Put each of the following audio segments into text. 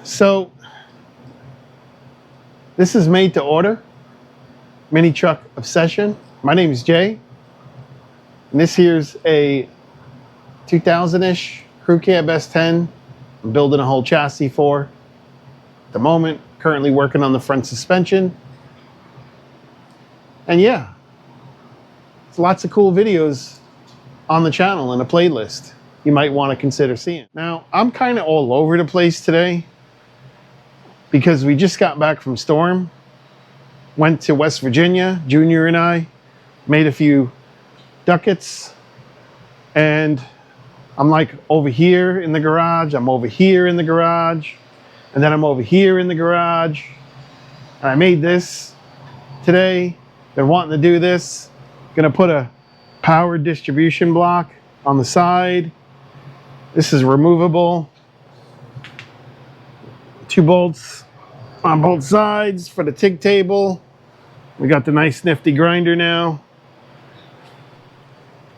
So this is made to order mini truck obsession. My name is Jay, and this here's a 2000-ish crew cab S10. I'm building a whole chassis for at the moment. Currently working on the front suspension, and yeah, there's lots of cool videos on the channel and a playlist you might want to consider seeing. Now, I'm kind of all over the place today because we just got back from Storm. Went to West Virginia, Junior and I, made a few ducats, and I'm like over here in the garage, I'm over here in the garage, and then I'm over here in the garage. And I made this today. Been wanting to do this. Gonna put a power distribution block on the side. This is removable. 2 bolts on both sides for the TIG table. We got the nice nifty grinder now.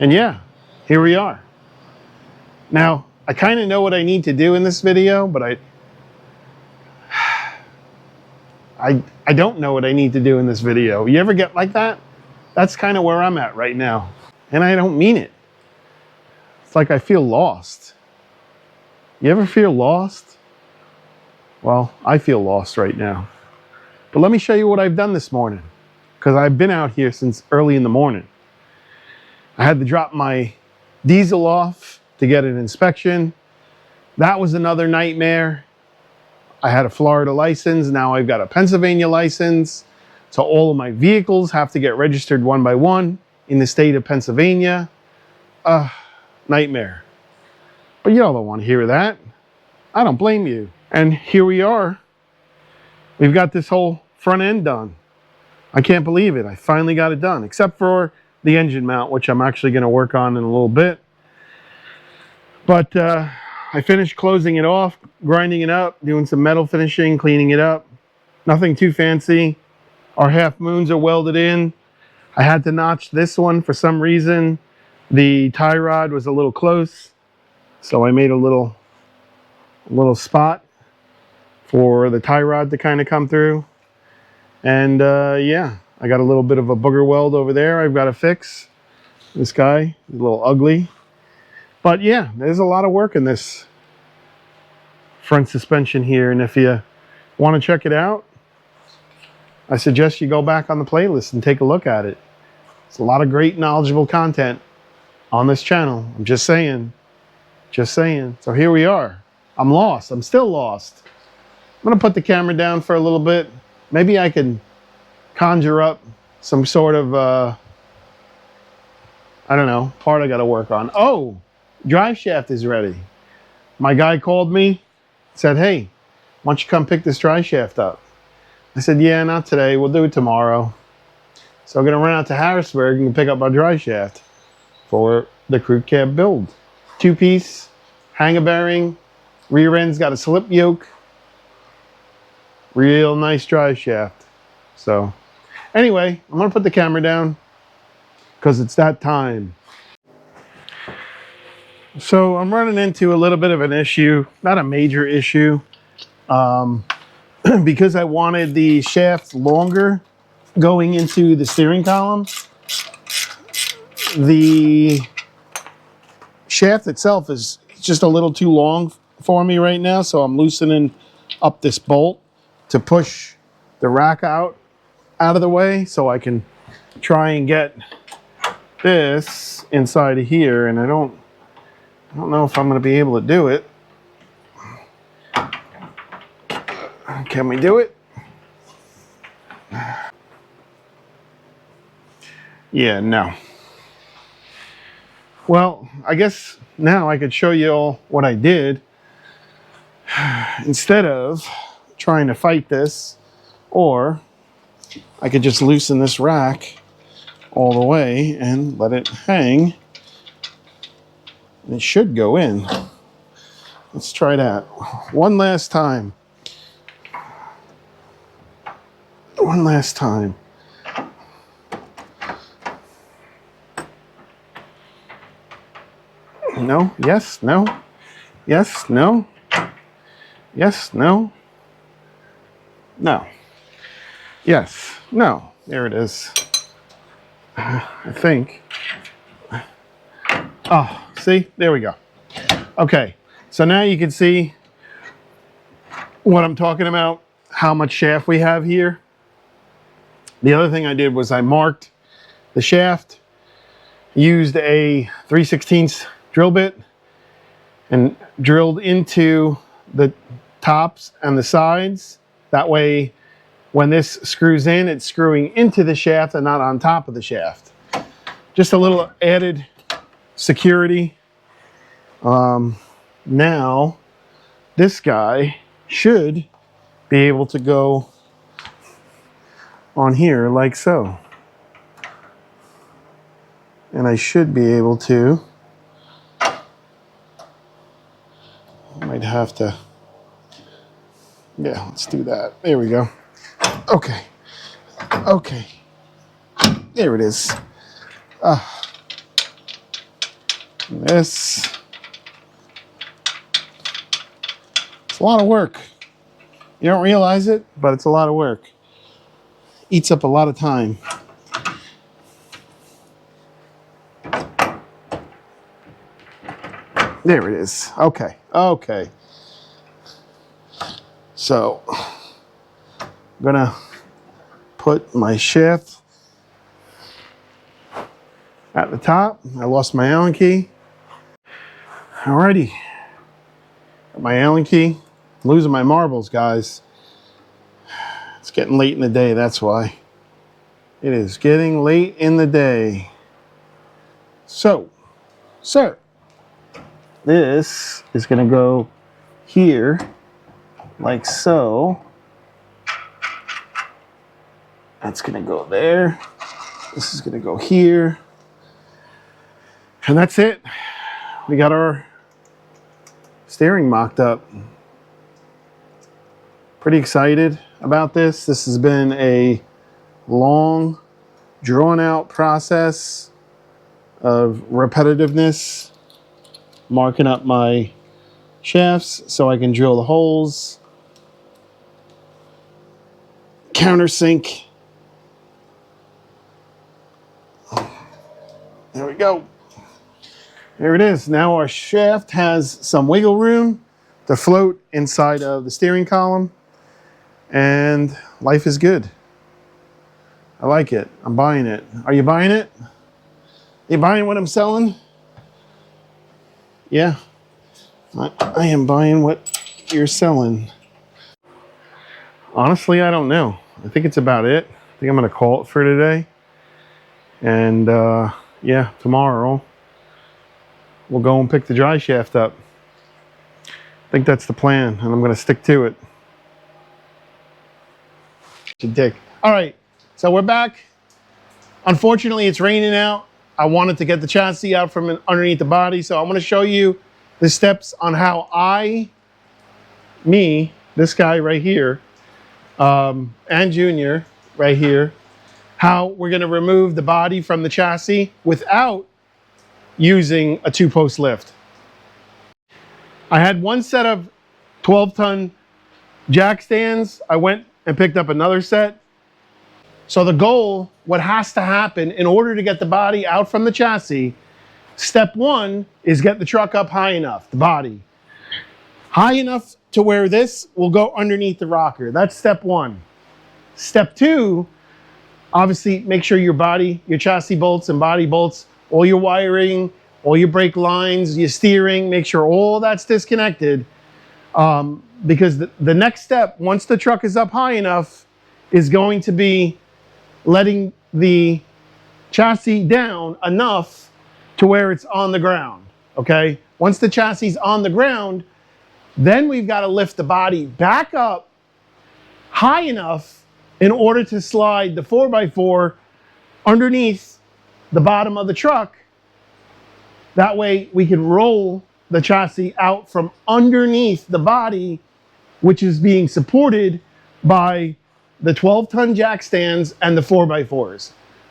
And yeah, here we are. Now, I kind of know what I need to do in this video, but I don't know what I need to do in this video. You ever get like that? That's kind of where I'm at right now. And I don't mean it. It's like I feel lost. You ever feel lost? Well, I feel lost right now. But let me show you what I've done this morning, because I've been out here since early in the morning. I had to drop my diesel off to get an inspection. That was another nightmare. I had a Florida license, now I've got a Pennsylvania license. So all of my vehicles have to get registered one by one in the state of Pennsylvania. Nightmare. But y'all don't want to hear that. I don't blame you. And here we are. We've got this whole front end done. I can't believe it. I finally got it done, except for the engine mount, which I'm actually going to work on in a little bit. But I finished closing it off, grinding it up, doing some metal finishing, cleaning it up. Nothing too fancy. Our half moons are welded in. I had to notch this one for some reason. The tie rod was a little close, so I made a little spot for the tie rod to kind of come through. And yeah, I got a little bit of a booger weld over there I've got to fix. This guy is a little ugly. But yeah, there's a lot of work in this front suspension here. And if you want to check it out, I suggest you go back on the playlist and take a look at it. It's a lot of great knowledgeable content on this channel. I'm just saying. Just saying. So here we are. I'm lost. I'm still lost. I'm going to put the camera down for a little bit. Maybe I can conjure up some sort of, I don't know, part I got to work on. Oh, drive shaft is ready. My guy called me, said, hey, why don't you come pick this drive shaft up? I said, yeah, not today. We'll do it tomorrow. So I'm going to run out to Harrisburg and pick up my drive shaft for the crew cab build. 2-piece, hanger bearing, rear end's got a slip yoke. Real nice drive shaft. So anyway, I'm going to put the camera down because it's that time. So I'm running into a little bit of an issue, not a major issue, because I wanted the shaft longer going into the steering column. The shaft itself is just a little too long for me right now, so I'm loosening up this bolt to push the rack out of the way so I can try and get this inside of here, and I don't know if I'm going to be able to do it. Can we do it? Yeah, no. Well, I guess now I could show you all what I did instead of trying to fight this, or I could just loosen this rack all the way and let it hang. It should go in. Let's try that one last time. One last time. No, yes, no, yes, no, yes, no. No. Yes. No. There it is. I think. Oh, see? There we go. Okay. So now you can see what I'm talking about, how much shaft we have here. The other thing I did was I marked the shaft, used a 3/16 drill bit, and drilled into the tops and the sides. That way, when this screws in, it's screwing into the shaft and not on top of the shaft. Just a little added security. Now, this guy should be able to go on here like so. And I should be able to, I might have to, yeah, let's do that. There we go. Okay. Okay. There it is. This. It's a lot of work. You don't realize it, but it's a lot of work. Eats up a lot of time. There it is. Okay. Okay. So, I'm gonna put my shaft at the top. I lost my Allen key. Alrighty. Got my Allen key. I'm losing my marbles, guys. It's getting late in the day, that's why. It is getting late in the day. So, sir, this is gonna go here, like so. That's gonna go there. This is gonna go here. And that's it. We got our steering mocked up. Pretty excited about this. This has been a long, drawn out process of repetitiveness, marking up my shafts so I can drill the holes, countersink. There we go. There it is. Now our shaft has some wiggle room to float inside of the steering column, and life is good. I like it. I'm buying it. Are you buying it? You buying what I'm selling? Yeah. I am buying what you're selling. Honestly, I don't know. I think it's about it. I think I'm going to call it for today. And yeah, tomorrow we'll go and pick the dry shaft up. I think that's the plan, and I'm going to stick to it. Dick. All right, so we're back. Unfortunately, it's raining out. I wanted to get the chassis out from underneath the body, so I'm going to show you the steps on how this guy right here, and Junior right here, how we're going to remove the body from the chassis without using a 2-post lift. I had one set of 12-ton jack stands. I went and picked up another set. So the goal, what has to happen in order to get the body out from the chassis, step one is get the truck up high enough, the body. High enough to where this will go underneath the rocker. That's step one. Step two, obviously make sure your body, your chassis bolts and body bolts, all your wiring, all your brake lines, your steering, make sure all that's disconnected. Because the next step, once the truck is up high enough, is going to be letting the chassis down enough to where it's on the ground, okay? Once the chassis is on the ground, then we've got to lift the body back up high enough in order to slide the 4x4 underneath the bottom of the truck. That way we can roll the chassis out from underneath the body, which is being supported by the 12-ton jack stands and the 4x4s.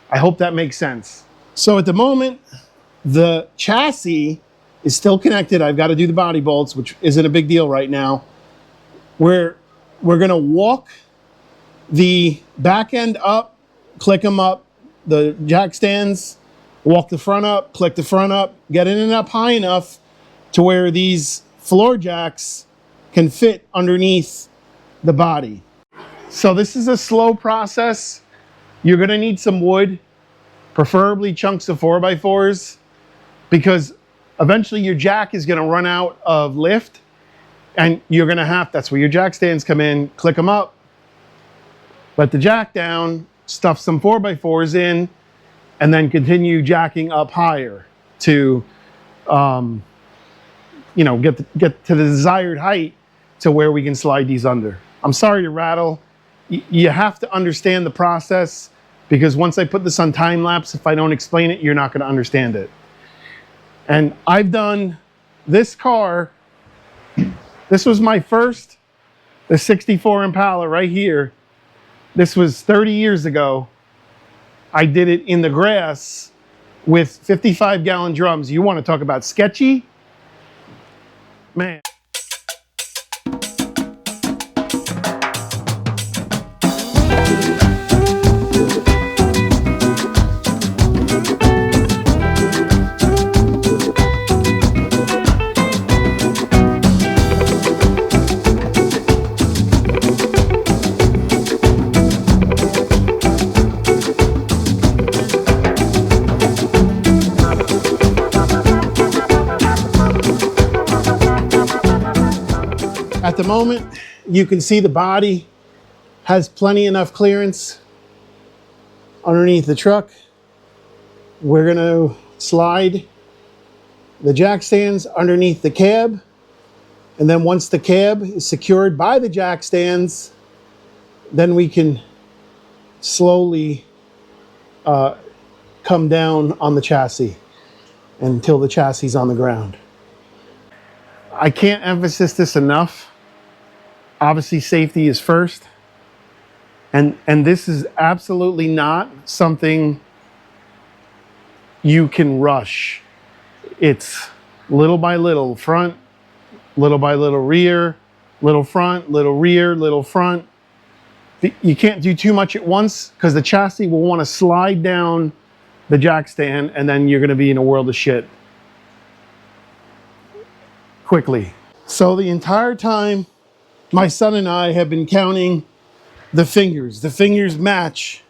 I hope that makes sense. So at the moment, the chassis is still connected. I've got to do the body bolts, which isn't a big deal right now. We're going to walk the back end up, click them up, the jack stands, walk the front up, click the front up, get it up high enough to where these floor jacks can fit underneath the body. So this is a slow process. You're gonna need some wood, preferably chunks of 4x4s, because eventually your jack is gonna run out of lift, and you're gonna have, that's where your jack stands come in, click them up, let the jack down, stuff some 4x4s in, and then continue jacking up higher to, you know, get to the desired height to where we can slide these under. I'm sorry to rattle. You have to understand the process, because once I put this on time lapse, if I don't explain it, you're not going to understand it. And I've done this car. This was my first, the 64 Impala right here. This was 30 years ago. I did it in the grass with 55-gallon drums. You want to talk about sketchy? Man. At the moment, you can see the body has plenty enough clearance underneath the truck. We're going to slide the jack stands underneath the cab, and then once the cab is secured by the jack stands, then we can slowly come down on the chassis until the chassis is on the ground. I can't emphasize this enough. Obviously, safety is first. And this is absolutely not something you can rush. It's little by little front, little by little rear, little front, little rear, little front. You can't do too much at once, because the chassis will want to slide down the jack stand, and then you're going to be in a world of shit quickly. So the entire time, my son and I have been counting the fingers. The fingers match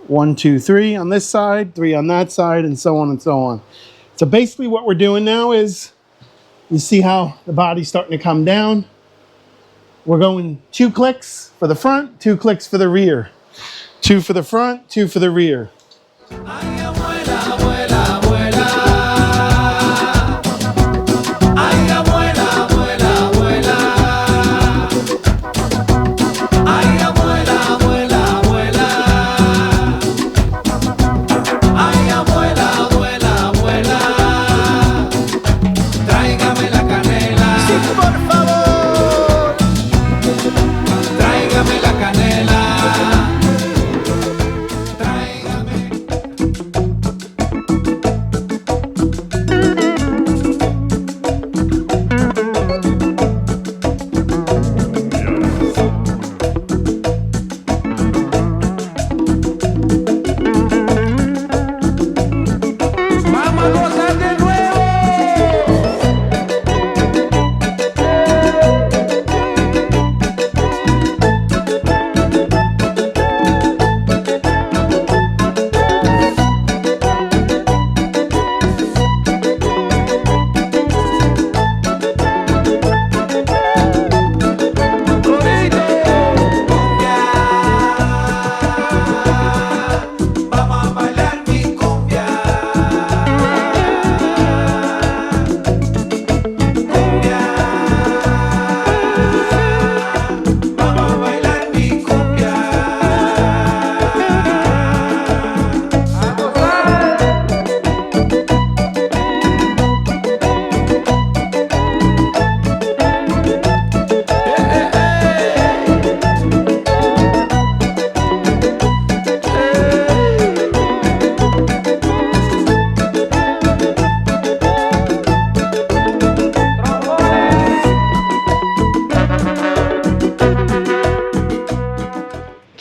1, 2, 3 on this side, 3 on that side, and so on and so on. So basically what we're doing now is, you see how the body's starting to come down. We're going 2 clicks for the front, 2 clicks for the rear. 2 for the front, 2 for the rear.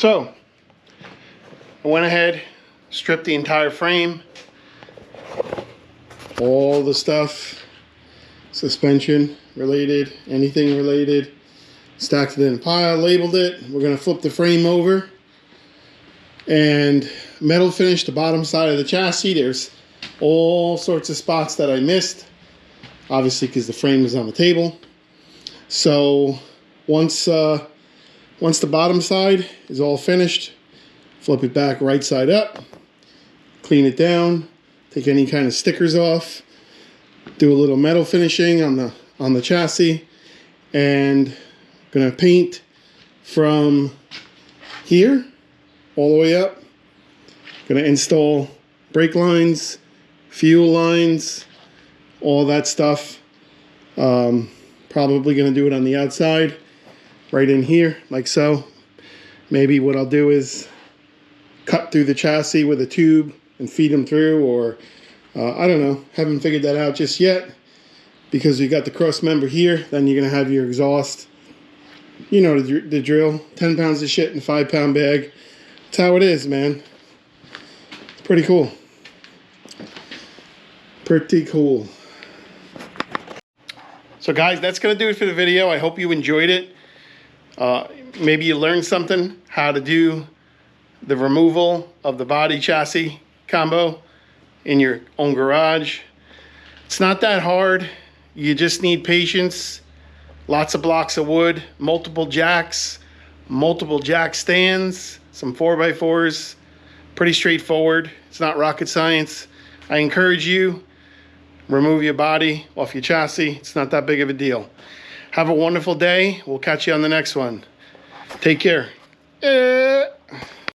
So I went ahead, stripped the entire frame, all the stuff, suspension related, anything related, stacked it in a pile, labeled it. We're gonna flip the frame over and metal finish the bottom side of the chassis. There's all sorts of spots that I missed, obviously because the frame is on the table. So once the bottom side is all finished, flip it back right side up, clean it down, take any kind of stickers off, do a little metal finishing on the chassis, and gonna paint from here all the way up. Gonna install brake lines, fuel lines, all that stuff. Probably gonna do it on the outside, right in here, like so. Maybe what I'll do is cut through the chassis with a tube and feed them through, or I don't know, haven't figured that out just yet, because you got the cross member here, then you're gonna have your exhaust. You know the drill, 10 pounds of shit in a 5-pound bag. That's how it is, man. It's pretty cool. Pretty cool. So guys, that's gonna do it for the video. I hope you enjoyed it. Maybe you learned something, how to do the removal of the body chassis combo in your own garage. It's not that hard. You just need patience, lots of blocks of wood, multiple jacks, multiple jack stands, some 4x4s. Pretty straightforward. It's not rocket science. I encourage you, remove your body off your chassis. It's not that big of a deal. Have a wonderful day. We'll catch you on the next one. Take care.